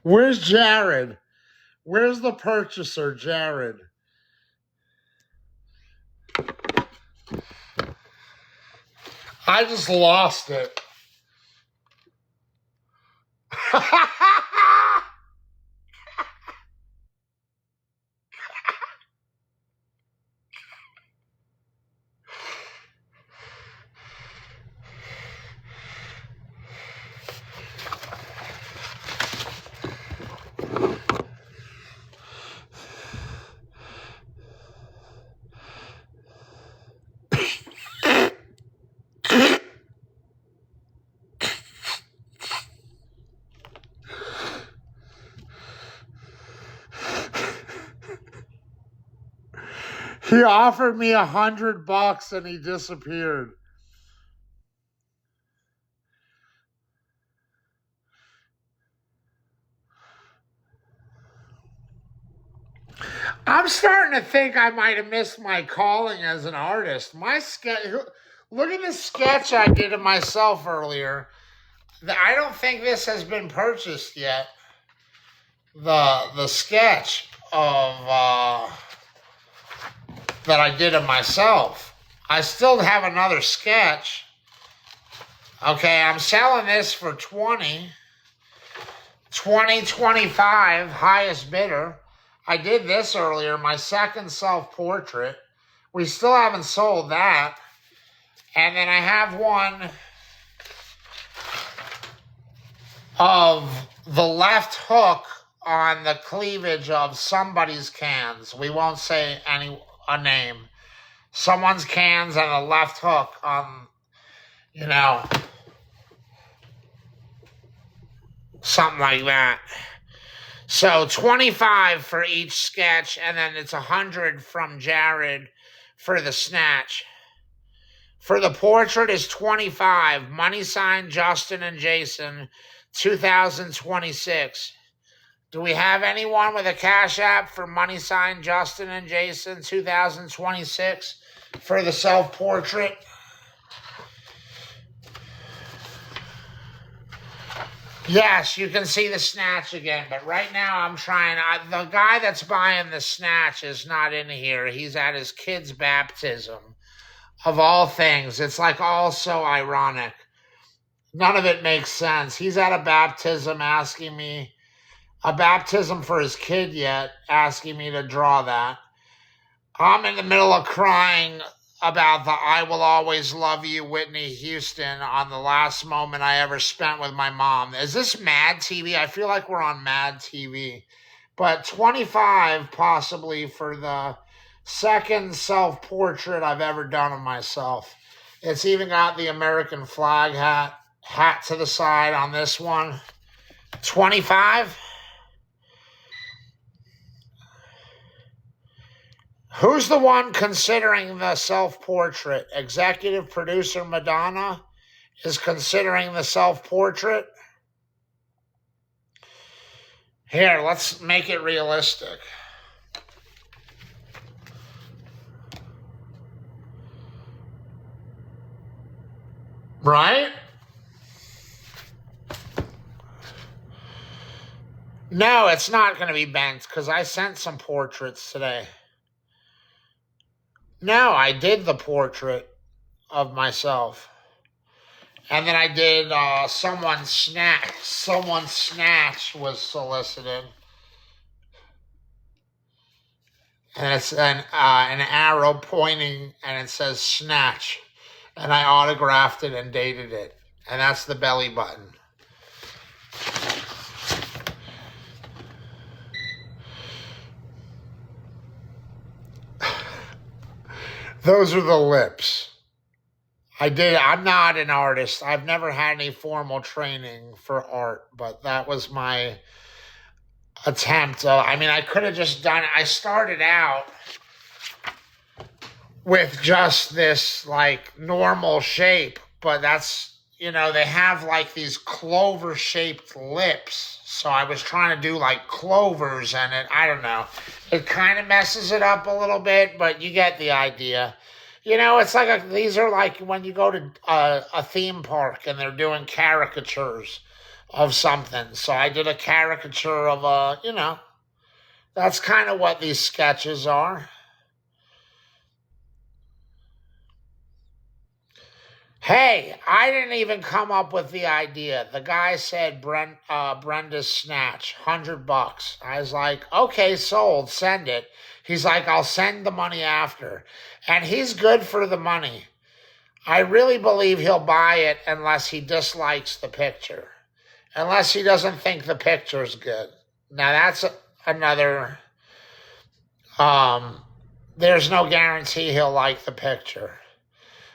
Where's Jared? Where's the purchaser, Jared? I just lost it. He offered me $100 and he disappeared. I'm starting to think I might have missed my calling as an artist. Look at this sketch I did of myself earlier. I don't think this has been purchased yet. The sketch of that I did of myself. I still have another sketch. Okay, I'm selling this for 20, 25, highest bidder. I did this earlier, my second self-portrait. We still haven't sold that. And then I have one of the left hook on the cleavage of somebody's cans. We won't say a name. Someone's cans and the left hook on, something like that. So 25 for each sketch, and then it's 100 from Jared for the snatch. For the portrait is 25. Money sign Justin and Jason, 2026. Do we have anyone with a Cash App for money sign Justin and Jason, 2026 for the self-portrait? Yes, you can see the snatch again, but right now I'm trying. The guy that's buying the snatch is not in here. He's at his kid's baptism. Of all things, it's like all so ironic. None of it makes sense. He's at a baptism asking me, a baptism for his kid yet, asking me to draw that. I'm in the middle of crying about the I Will Always Love You Whitney Houston on the last moment I ever spent with my mom. Is this Mad TV? I feel like we're on Mad TV. But 25 possibly for the second self-portrait I've ever done of myself. It's even got the American flag hat to the side on this one. 25? Who's the one considering the self-portrait? Executive producer Madonna is considering the self-portrait? Here, let's make it realistic. Right? No, it's not going to be bent because I sent some portraits today. No, I did the portrait of myself. And then I did someone snatch was solicited. And it's an arrow pointing and it says snatch. And I autographed it and dated it. And that's the belly button. Those are the lips. I'm not an artist. I've never had any formal training for art, but that was my attempt. I could have just done it. I started out with just this like normal shape, but that's, they have like these clover shaped lips. So I was trying to do like clovers and I don't know. It kind of messes it up a little bit, but you get the idea. It's like these are like when you go to a theme park and they're doing caricatures of something. So I did a caricature of that's kind of what these sketches are. Hey, I didn't even come up with the idea. The guy said Brenda's snatch, $100. I was like, okay, sold, send it. He's like, I'll send the money after. And he's good for the money. I really believe he'll buy it unless he dislikes the picture. Unless he doesn't think the picture's good. Now that's another, there's no guarantee he'll like the picture.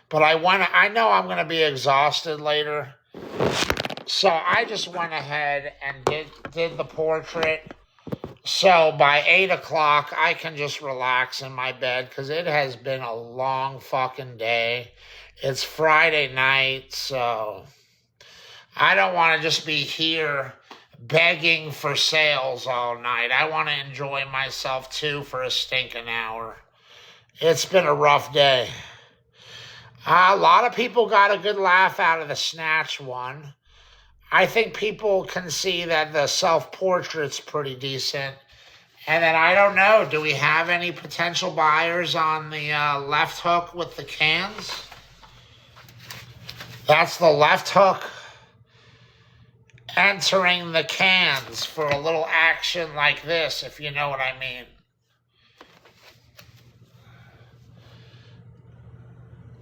But I know I'm going to be exhausted later. So I just went ahead and did the portrait. So by 8 o'clock, I can just relax in my bed because it has been a long fucking day. It's Friday night, so I don't want to just be here begging for sales all night. I want to enjoy myself too for a stinking hour. It's been a rough day. A lot of people got a good laugh out of the snatch one. I think people can see that the self-portrait's pretty decent. And then I don't know, do we have any potential buyers on the left hook with the cans? That's the left hook entering the cans for a little action like this, if you know what I mean.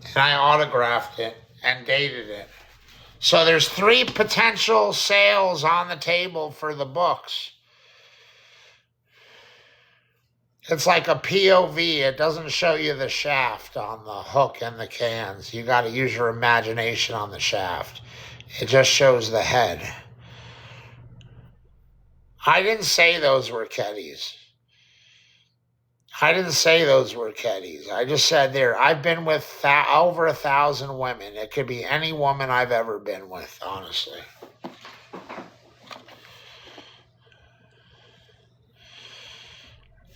And I autographed it and dated it. So there's 3 potential sales on the table for the books. It's like a POV. It doesn't show you the shaft on the hook and the cans. You got to use your imagination on the shaft. It just shows the head. I didn't say those were Keddies. I just said I've been with over 1,000 women. It could be any woman I've ever been with, honestly.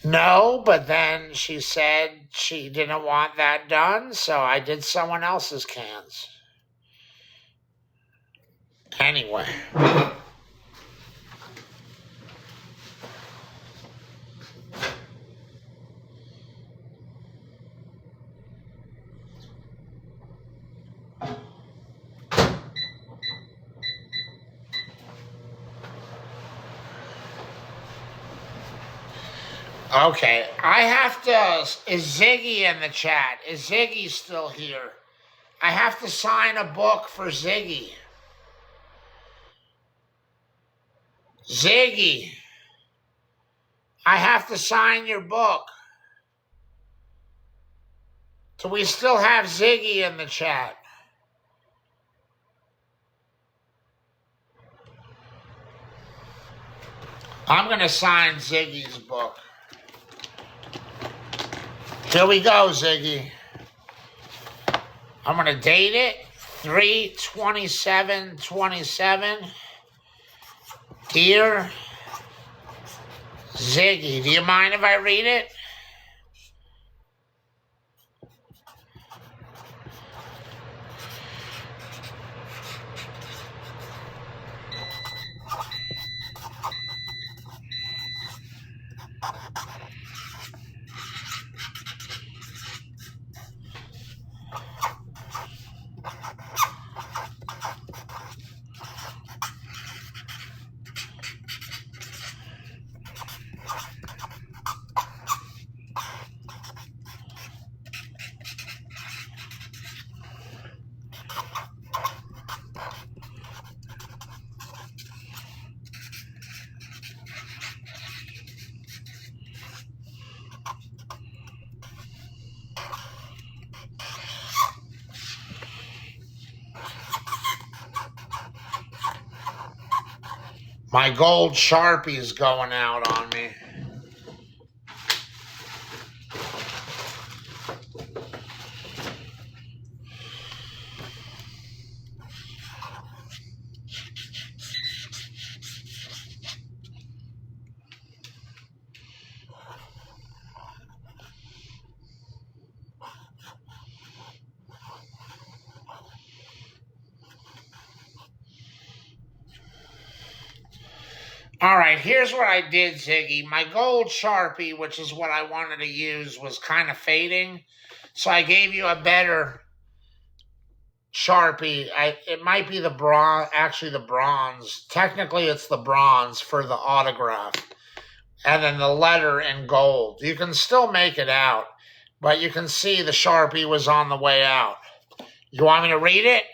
No, but then she said she didn't want that done, so I did someone else's cans. Anyway. Okay, is Ziggy in the chat? Is Ziggy still here? I have to sign a book for Ziggy. Ziggy, I have to sign your book. Do we still have Ziggy in the chat? I'm going to sign Ziggy's book. Here we go, Ziggy. I'm going to date it. 3/27/27. Dear Ziggy, do you mind if I read it? My gold Sharpie is going out on me. All right, here's what I did, Ziggy. My gold Sharpie, which is what I wanted to use, was kind of fading. So I gave you a better Sharpie. It might be the bronze, actually the bronze. Technically, it's the bronze for the autograph. And then the letter in gold. You can still make it out, but you can see the Sharpie was on the way out. You want me to read it?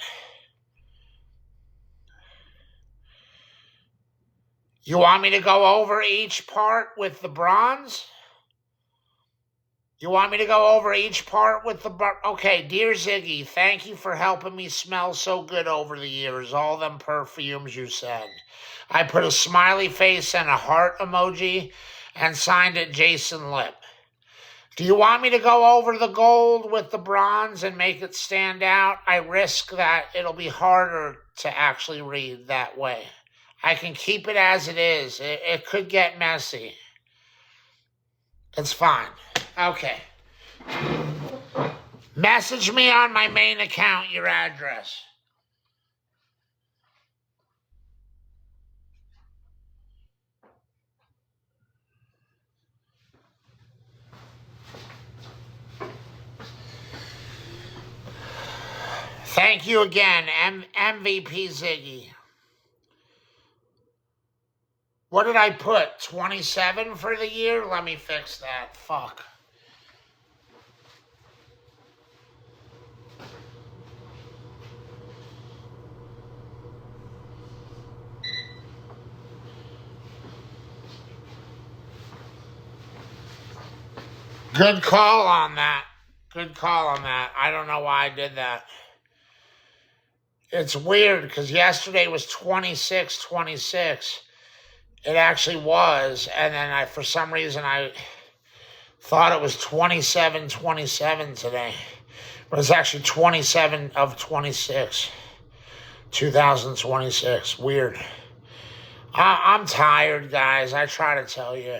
You want me to go over each part with the bronze? You want me to go over each part with the... Okay, dear Ziggy, thank you for helping me smell so good over the years. All them perfumes you said. I put a smiley face and a heart emoji and signed it Jason Lipp. Do you want me to go over the gold with the bronze and make it stand out? I risk that it'll be harder to actually read that way. I can keep it as it is. It could get messy. It's fine. Okay. Message me on my main account your address. Thank you again, MVP Ziggy. What did I put? 27 for the year? Let me fix that. Fuck. Good call on that. Good call on that. I don't know why I did that. It's weird because yesterday was 26/26. It actually was. And then for some reason, I thought it was 27/27 today. But it's actually 27/26, 2026. Weird. I'm tired, guys. I try to tell you.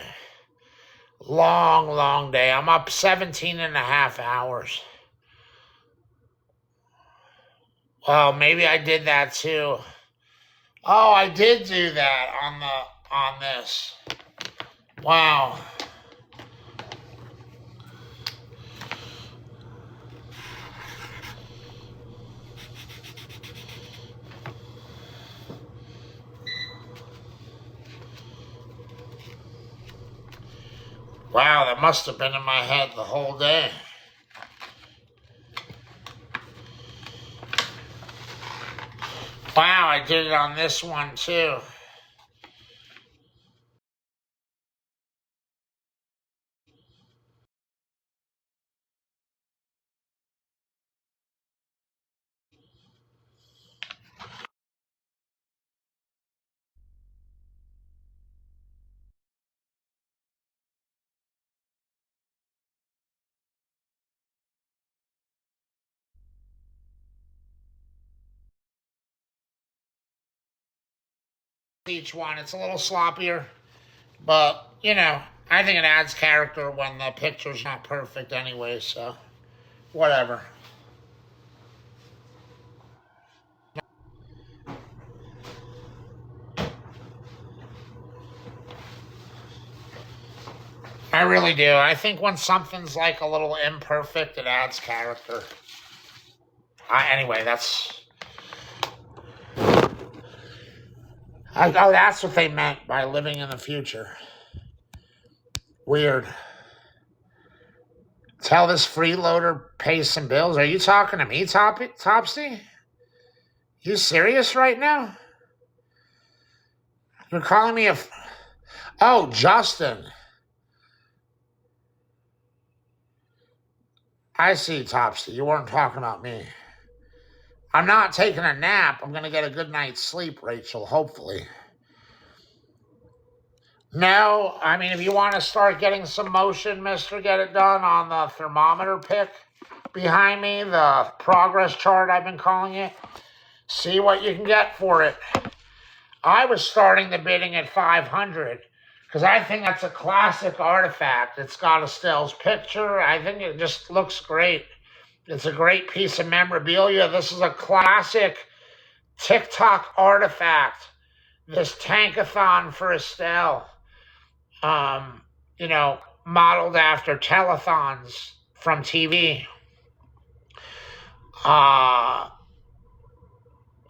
Long, long day. I'm up 17 and a half hours. Well, maybe I did that too. Oh, I did do that on this. Wow. Wow, that must have been in my head the whole day. Wow, I did it on this one too. each one. It's a little sloppier, but, you know, I think it adds character when the picture's not perfect anyway, so whatever. I really do. I think when something's like a little imperfect, it adds character. Anyway, that's... oh, that's what they meant by living in the future. Weird. Tell this freeloader pays some bills. Are you talking to me, Topsy? You serious right now? You're calling me a... oh, Justin. I see, Topsy. You weren't talking about me. I'm not taking a nap. I'm going to get a good night's sleep, Rachel, hopefully. No, I mean, if you want to start getting some motion, mister, get it done on the thermometer pick behind me, the progress chart I've been calling it. See what you can get for it. I was starting the bidding at 500 because I think that's a classic artifact. It's got Estelle's picture. I think it just looks great. It's a great piece of memorabilia. This is a classic TikTok artifact. This tankathon for Estelle. You know, modeled after telethons from TV.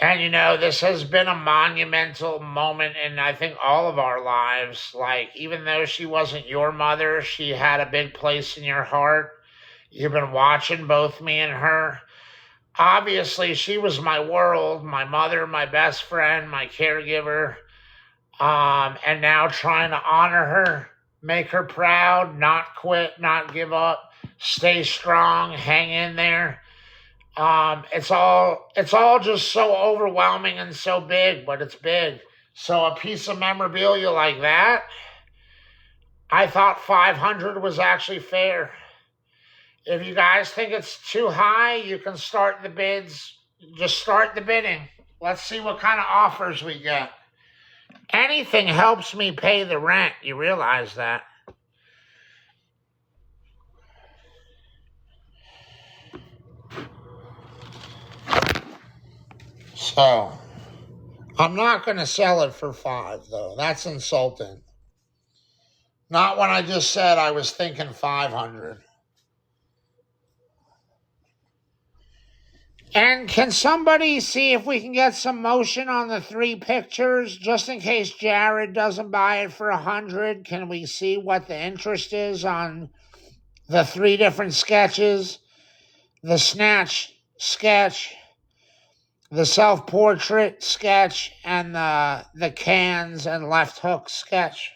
And, you know, this has been a monumental moment in, I think, all of our lives. Like, even though she wasn't your mother, she had a big place in your heart. You've been watching both me and her. Obviously, she was my world, my mother, my best friend, my caregiver. And now trying to honor her, make her proud, not quit, not give up, stay strong, hang in there. It's all just so overwhelming and so big, but it's big. So a piece of memorabilia like that, I thought 500 was actually fair. If you guys think it's too high, you can start the bids. Just start the bidding. Let's see what kind of offers we get. Anything helps me pay the rent. You realize that. So, I'm not going to sell it for 5, though. That's insulting. Not when I just said I was thinking 500. And can somebody see if we can get some motion on the 3 pictures, just in case Jared doesn't buy it for 100? Can we see what the interest is on the 3 different sketches? The snatch sketch, the self-portrait sketch, and the cans and left hook sketch.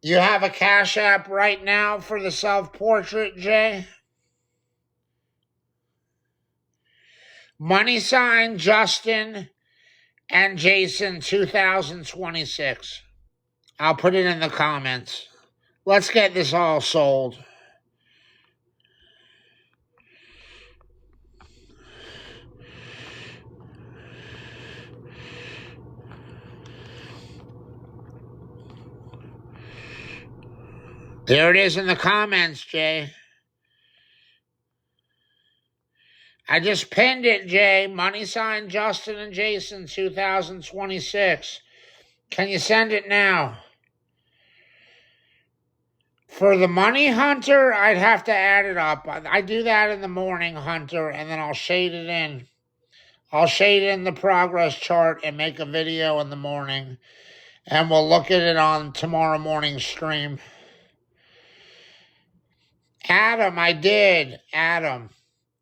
You have a Cash App right now for the self-portrait, Jay? Money sign Justin and Jason 2026. I'll put it in the comments. Let's get this all sold. There it is in the comments, Jay. I just pinned it, Jay. Money sign Justin and Jason 2026. Can you send it now? For the money, Hunter, I'd have to add it up. I do that in the morning, Hunter, and then I'll shade it in. I'll shade in the progress chart and make a video in the morning. And we'll look at it on tomorrow morning's stream. Adam, I did. Adam,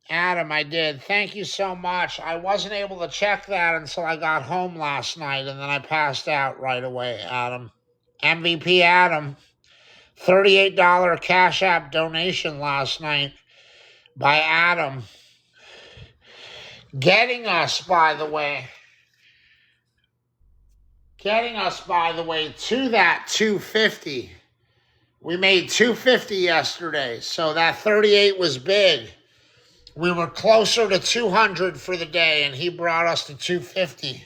I did. Thank you so much. I wasn't able to check that until I got home last night, and then I passed out right away, Adam. MVP Adam. $38 Cash App donation last night. by Adam. Getting us, by the way, to that 250. We made 250 yesterday, so that 38 was big. We were closer to 200 for the day, and he brought us to 250.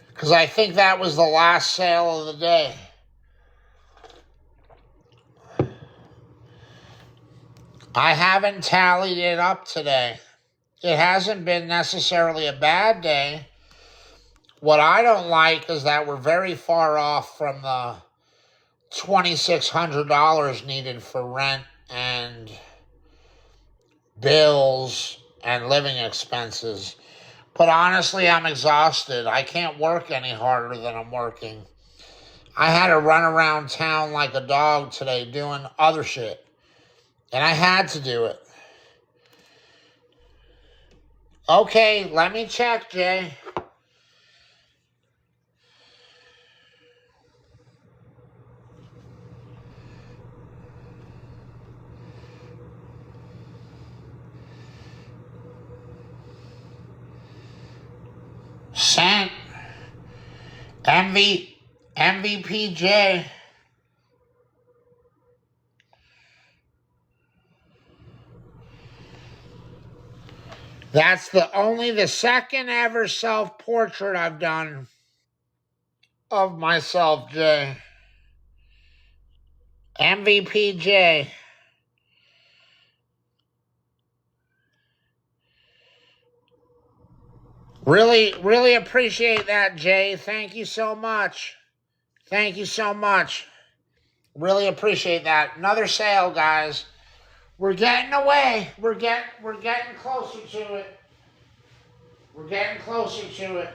Because I think that was the last sale of the day. I haven't tallied it up today. It hasn't been necessarily a bad day. What I don't like is that we're very far off from the $2,600 needed for rent and bills and living expenses. But honestly, I'm exhausted. I can't work any harder than I'm working. I had to run around town like a dog today doing other shit. And I had to do it. Okay, let me check, Jay. Sent. MVPJ. That's the second ever self-portrait I've done of myself, Jay. MVPJ. Really, really appreciate that, Jay. Thank you so much. Thank you so much. Really appreciate that. Another sale, guys. We're getting away. We're getting closer to it. We're getting closer to it.